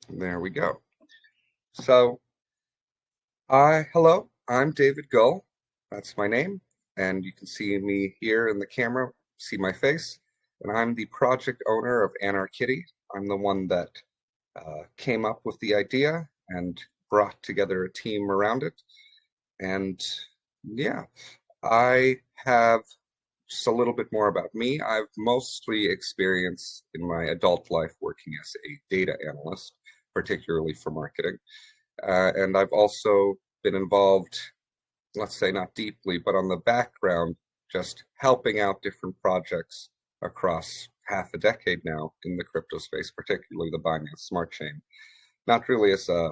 There we go. So, hello, I'm David Gull. That's my name. And you can see me here in the camera, see my face. And I'm the project owner of Anarkitty. I'm the one that came up with the idea and brought together a team around it. And yeah, I have just a little bit more about me. I've mostly experienced in my adult life working as a data analyst, particularly for marketing. And I've also been involved, let's say not deeply, but on the background, just helping out different projects across half a decade now in the crypto space, particularly the Binance Smart Chain. Not really as a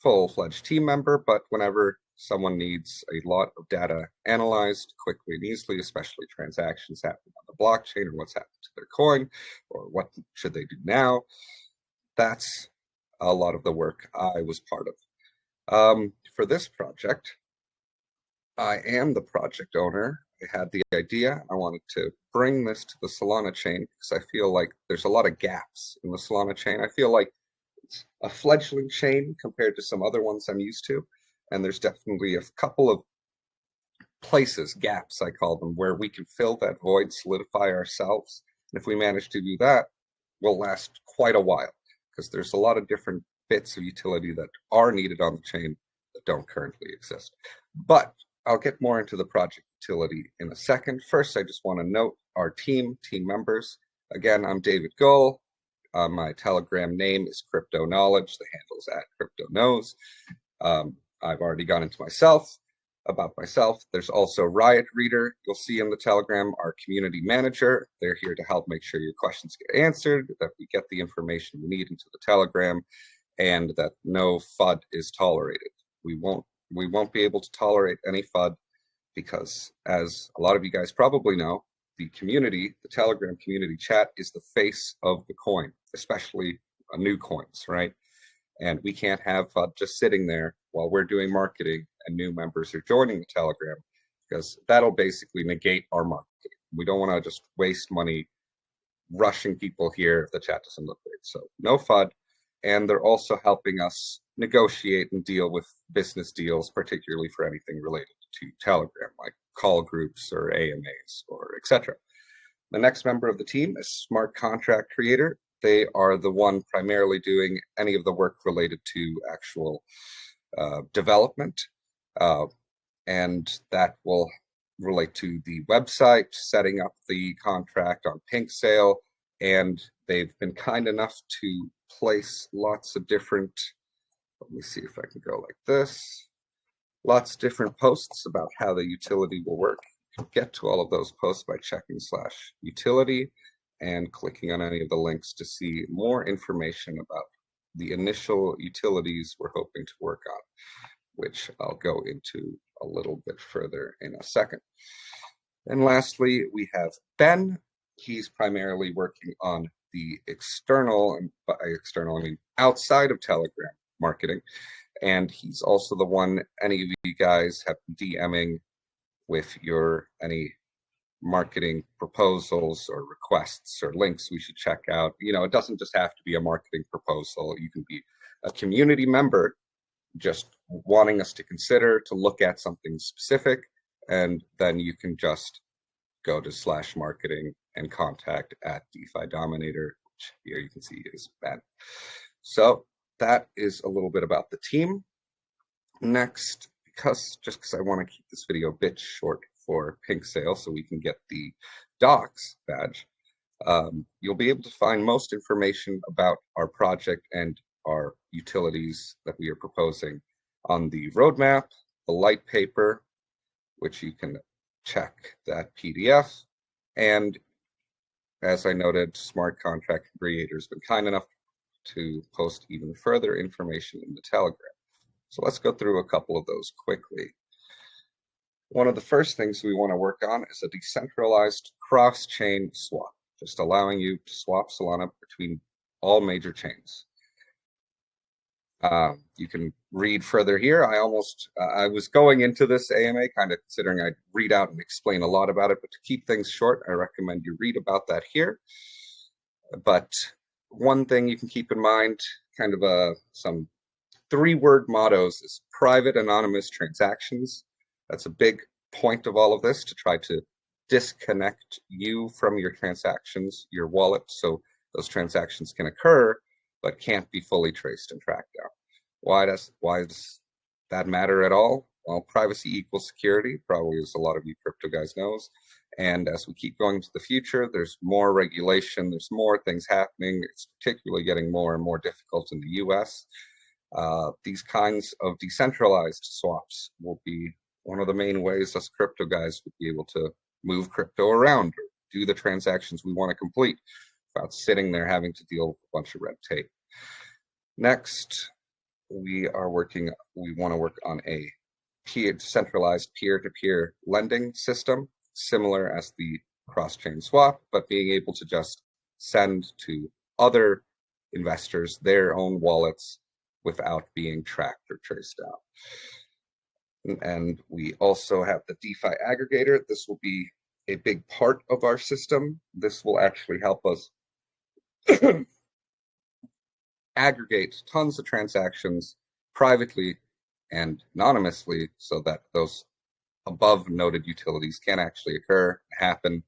full-fledged team member, but whenever someone needs a lot of data analyzed quickly and easily, especially transactions happening on the blockchain or what's happened to their coin or what should they do now, that's a lot of the work I was part of. For this project, I am the project owner. I had the idea. I wanted to bring this to the Solana chain because I feel like there's a lot of gaps in the Solana chain. I feel like it's a fledgling chain compared to some other ones I'm used to. And there's definitely a couple of places, gaps, I call them, where we can fill that void, solidify ourselves. And if we manage to do that, we'll last quite a while because there's a lot of different bits of utility that are needed on the chain that don't currently exist. But I'll get more into the project utility in a second. First, I just want to note our team members. Again, I'm David Gull. My Telegram name is Crypto Knowledge. The handle is at Crypto Knows. I've already gone into about myself. There's also Riot Reader. You'll see in the Telegram our community manager. They're here to help make sure your questions get answered, that we get the information we need into the Telegram, and that no FUD is tolerated. We won't be able to tolerate any FUD because, as a lot of you guys probably know, the community, the Telegram community chat, is the face of the coin, especially new coins, right? And we can't have FUD just sitting there while we're doing marketing and new members are joining the Telegram, because that'll basically negate our marketing. We don't want to just waste money rushing people here if the chat doesn't look great. So no FUD. And they're also helping us negotiate and deal with business deals, particularly for anything related to Telegram, like call groups or AMAs or etc. The next member of the team is Smart Contract Creator. They are the one primarily doing any of the work related to actual development, and that will relate to the website, setting up the contract on Pinksale, and they've been kind enough to place lots of different, let me see if I can go like this, lots of different posts about how the utility will work. You can get to all of those posts by checking /utility and clicking on any of the links to see more information about the initial utilities we're hoping to work on, which I'll go into a little bit further in a second. And lastly, we have Ben. He's primarily working on the external, and by external I mean outside of Telegram marketing, and he's also the one any of you guys have been DMing with any marketing proposals or requests or links we should check out. You know, it doesn't just have to be a marketing proposal. You can be a community member just wanting us to consider to look at something specific, and then you can just go to /marketing and contact at DeFi Dominator, which here you can see is Ben. So that is a little bit about the team. Next, because I want to keep this video a bit short for Pinksale so we can get the Doxx badge, you'll be able to find most information about our project and our utilities that we are proposing on the roadmap, the light paper, which you can check that PDF, and as I noted, Smart Contract Creator has been kind enough to post even further information in the Telegram. So let's go through a couple of those quickly. One of the first things we want to work on is a decentralized cross-chain swap, just allowing you to swap Solana between all major chains. You can read further here. I was going into this AMA kind of considering I'd read out and explain a lot about it, but to keep things short, I recommend you read about that here. But one thing you can keep in mind, kind of some three-word mottos, is private anonymous transactions. That's a big point of all of this, to try to disconnect you from your transactions, your wallet, so those transactions can occur but can't be fully traced and tracked down. Why does that matter at all? Well, privacy equals security, probably, as a lot of you crypto guys knows. And as we keep going to the future, there's more regulation, there's more things happening. It's particularly getting more and more difficult in the US. These kinds of decentralized swaps will be one of the main ways us crypto guys would be able to move crypto around or do the transactions we want to complete without sitting there having to deal with a bunch of red tape. Next, we want to work on a decentralized peer-to-peer lending system, similar as the cross-chain swap, but being able to just send to other investors their own wallets without being tracked or traced out. And we also have the DeFi aggregator. This will be a big part of our system. This will actually help us aggregate tons of transactions privately and anonymously so that those above noted utilities can actually occur, happen,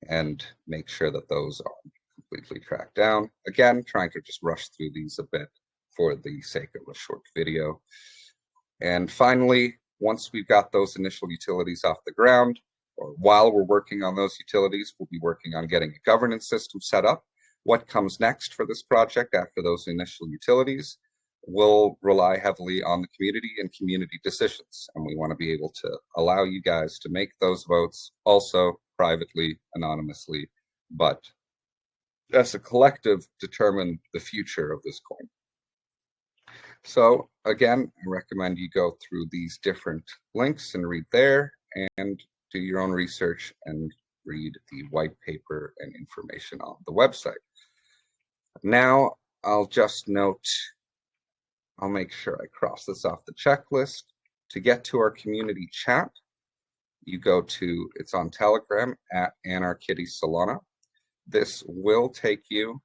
and make sure that those are completely tracked down. Again, trying to just rush through these a bit for the sake of a short video. And finally, once we've got those initial utilities off the ground, or while we're working on those utilities, we'll be working on getting a governance system set up. What comes next for this project after those initial utilities will rely heavily on the community and community decisions. And we want to be able to allow you guys to make those votes also privately, anonymously, but as a collective determine the future of this coin. So again, I recommend you go through these different links and read there and do your own research and read the white paper and information on the website. Now, I'll just note, I'll make sure I cross this off the checklist. To get to our community chat, you go to, it's on Telegram at Anarkitty Solana. This will take you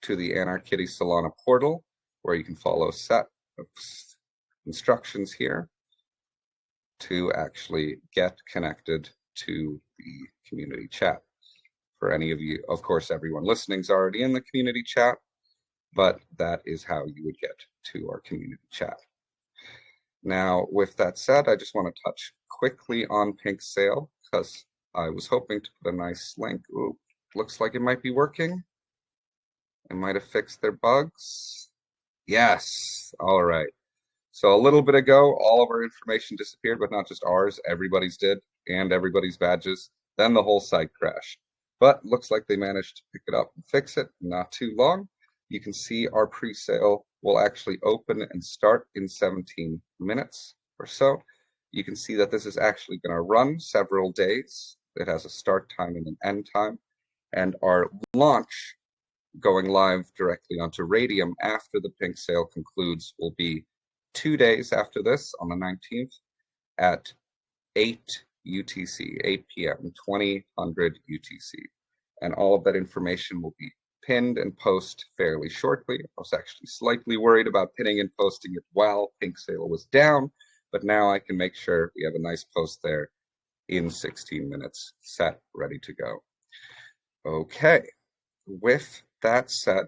to the Anarkitty Solana portal, where you can follow a set of instructions here to actually get connected to the community chat. For any of you, of course, everyone listening is already in the community chat, but that is how you would get to our community chat. Now, with that said, I just want to touch quickly on Pinksale, because I was hoping to put a nice link. Ooh, looks like it might be working. It might have fixed their bugs. Yes, all right. So a little bit ago, all of our information disappeared, but not just ours, everybody's did, and everybody's badges. Then the whole site crashed. But looks like they managed to pick it up and fix it not too long. You can see our pre-sale will actually open and start in 17 minutes or so. You can see that this is actually going to run several days. It has a start time and an end time. And our launch, going live directly onto Raydium after the Pinksale concludes, will be 2 days after this, on the 19th at 8 UTC, 8 p.m., 2000 UTC. And all of that information will be pinned and posted fairly shortly. I was actually slightly worried about pinning and posting it while Pinksale was down, but now I can make sure we have a nice post there in 16 minutes, set, ready to go. Okay, with that said,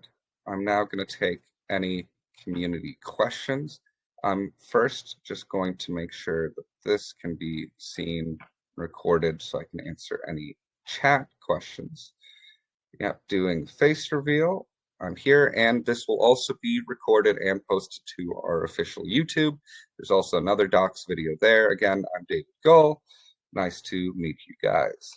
I'm now going to take any community questions. I'm first just going to make sure that this can be seen, recorded, so I can answer any chat questions. Yep, doing face reveal. I'm here, and this will also be recorded and posted to our official YouTube. There's also another Doxx video there. Again, I'm David Gull. Nice to meet you guys.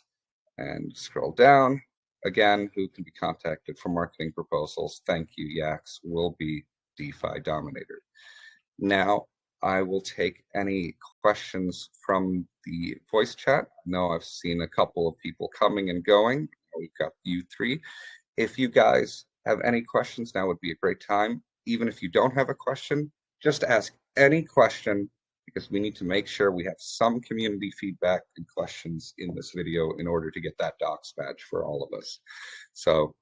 And scroll down. Again, who can be contacted for marketing proposals? Thank you, Yax. Will be DeFi Dominator. Now, I will take any questions from the voice chat. I know I've seen a couple of people coming and going. We've got you three. If you guys have any questions, now would be a great time. Even if you don't have a question, just ask any question, because we need to make sure we have some community feedback and questions in this video in order to get that Doxx badge for all of us. So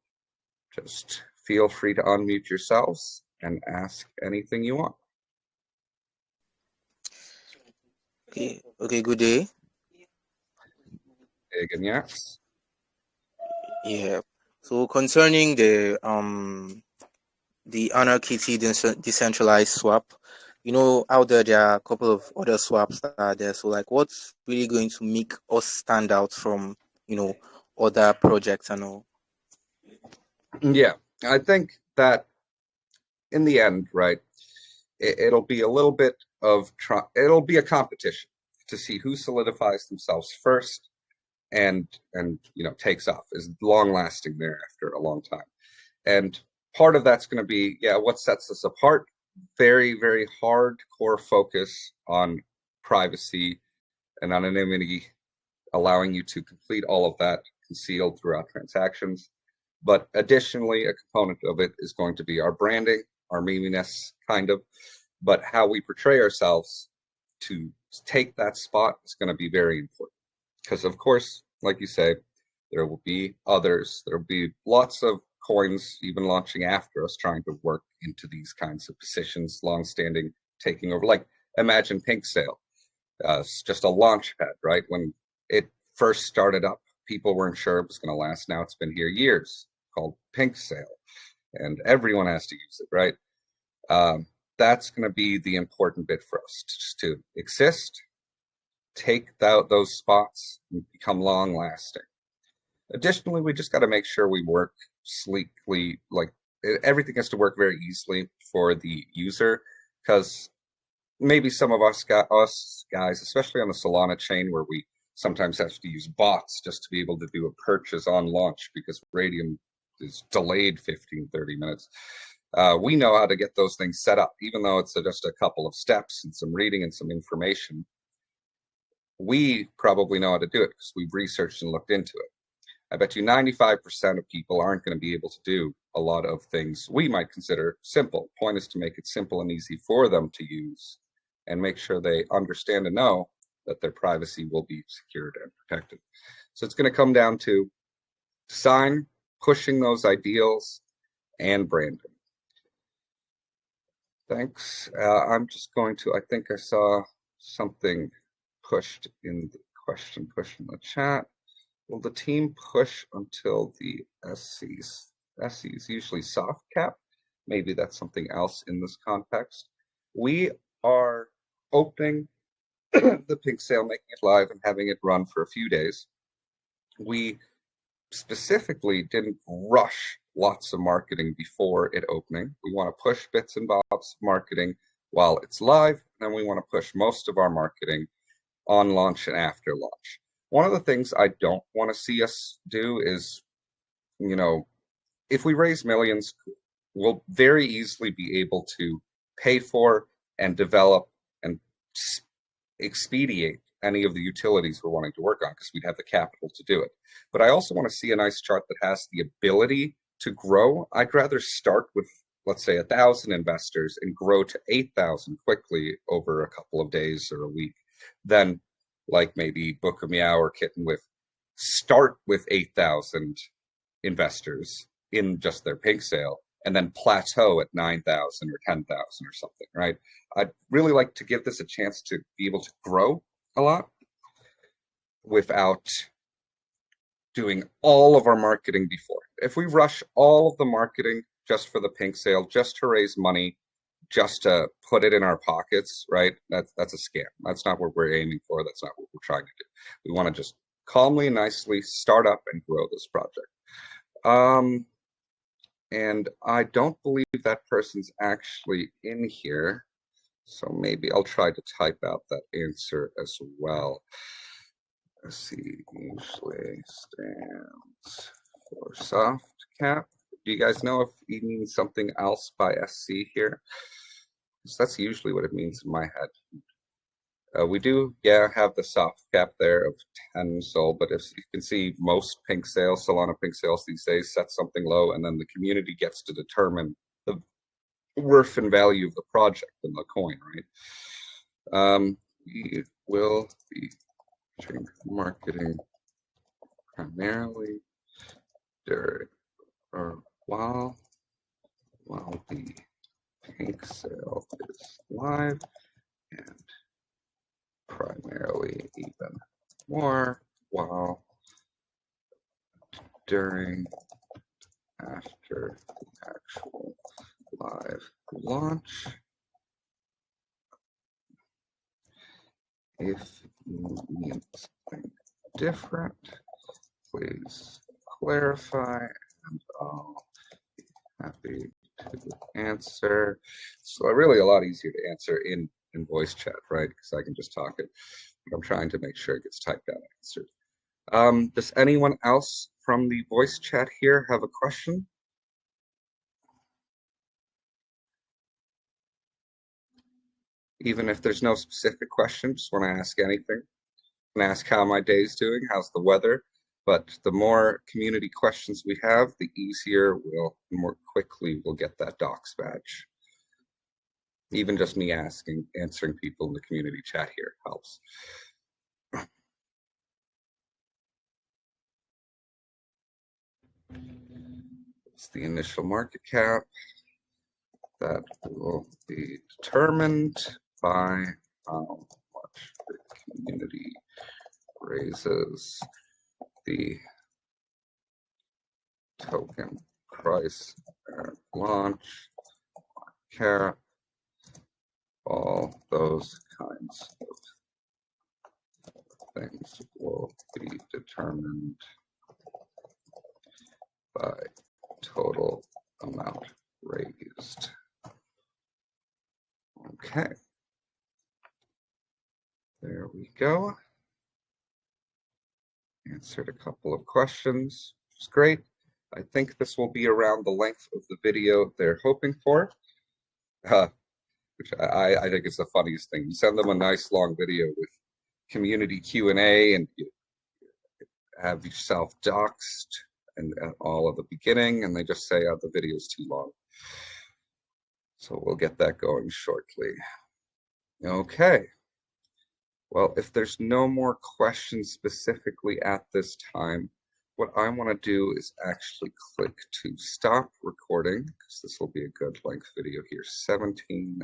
Just feel free to unmute yourselves and ask anything you want. Okay, good day. Again, yes. Yeah. So concerning the Anarkitty decentralized swap, you know out there are a couple of other swaps that are there. So like what's really going to make us stand out from, other projects and all? Yeah, I think that in the end, right, it'll be a little bit of it'll be a competition to see who solidifies themselves first and takes off, is long lasting there after a long time. And part of that's going to be, yeah, what sets us apart. Very, very hardcore focus on privacy and anonymity, allowing you to complete all of that concealed throughout transactions. But additionally, a component of it is going to be our branding, our memeiness, kind of, but how we portray ourselves to take that spot is going to be very important. Because, of course, like you say, there will be others. There will be lots of coins even launching after us trying to work into these kinds of positions, long-standing, taking over. Like, imagine Pinksale. It's just a launch pad, right? When it first started up, people weren't sure it was going to last. Now it's been here years, called Pinksale, and everyone has to use it, right? That's going to be the important bit for us, just to exist, take those spots, and become long lasting. Additionally, we just got to make sure we work sleekly, like everything has to work very easily for the user, because maybe some of us guys, especially on the Solana chain, where we sometimes have to use bots just to be able to do a purchase on launch because Raydium is delayed 15-30 minutes. We know how to get those things set up, even though it's just a couple of steps and some reading and some information. We probably know how to do it because we've researched and looked into it. I bet you 95% of people aren't going to be able to do a lot of things we might consider simple. Point is to make it simple and easy for them to use and make sure they understand and know that their privacy will be secured and protected. So it's going to come down to design, pushing those ideals, and branding. Thanks. I'm just going to, I think I saw something pushed in the question, pushed in the chat. Will the team push until the SCs? SCs usually soft cap. Maybe that's something else in this context. We are opening the Pinksale, making it live and having it run for a few days. We specifically didn't rush lots of marketing before it opening. We want to push bits and bobs marketing while it's live, and then we want to push most of our marketing on launch and after launch. One of the things I don't want to see us do is, if we raise millions, we'll very easily be able to pay for and develop and expedite any of the utilities we're wanting to work on because we'd have the capital to do it. But I also want to see a nice chart that has the ability to grow. I'd rather start with, let's say, 1,000 investors and grow to 8,000 quickly over a couple of days or a week than like maybe Book of Meow or Kitten with start with 8,000 investors in just their Pinksale and then plateau at 9,000 or 10,000 or something, right? I'd really like to give this a chance to be able to grow a lot without doing all of our marketing before. If we rush all of the marketing just for the Pinksale, just to raise money, just to put it in our pockets, right? That's a scam. That's not what we're aiming for. That's not what we're trying to do. We want to just calmly and nicely start up and grow this project. And I don't believe that person's actually in here, so maybe I'll try to type out that answer as well. SC usually stands for soft cap. Do you guys know if he means something else by SC here? Because that's usually what it means in my head. We do, have the soft cap there of 10 SOL, but as you can see, most Solana Pinksales these days set something low, and then the community gets to determine the worth and value of the project and the coin, right? We will be marketing primarily during our while the Pinksale is live, and primarily even more while during, after the actual live launch. If you need something different, please clarify, and I'll be happy to answer. So really a lot easier to answer in voice chat, right? Because I can just talk it, but I'm trying to make sure it gets typed out and answered. Does anyone else from the voice chat here have a question? Even if there's no specific question, just want to ask anything. And ask how my day's doing, how's the weather. But the more community questions we have, the easier more quickly we'll get that Doxx badge. Even just me answering people in the community chat here helps. It's the initial market cap that will be determined by how much the community raises the token price at launch, cap, all those kinds of things will be determined by total amount raised. Okay, there we go. Answered a couple of questions, which is great. I think this will be around the length of the video they're hoping for, which I think is the funniest thing. You send them a nice long video with community Q&A, and you have yourself doxxed and all at the beginning, and they just say, oh, the video is too long. So we'll get that going shortly. Okay. Well, if there's no more questions specifically at this time, what I want to do is actually click to stop recording, because this will be a good length video here, 17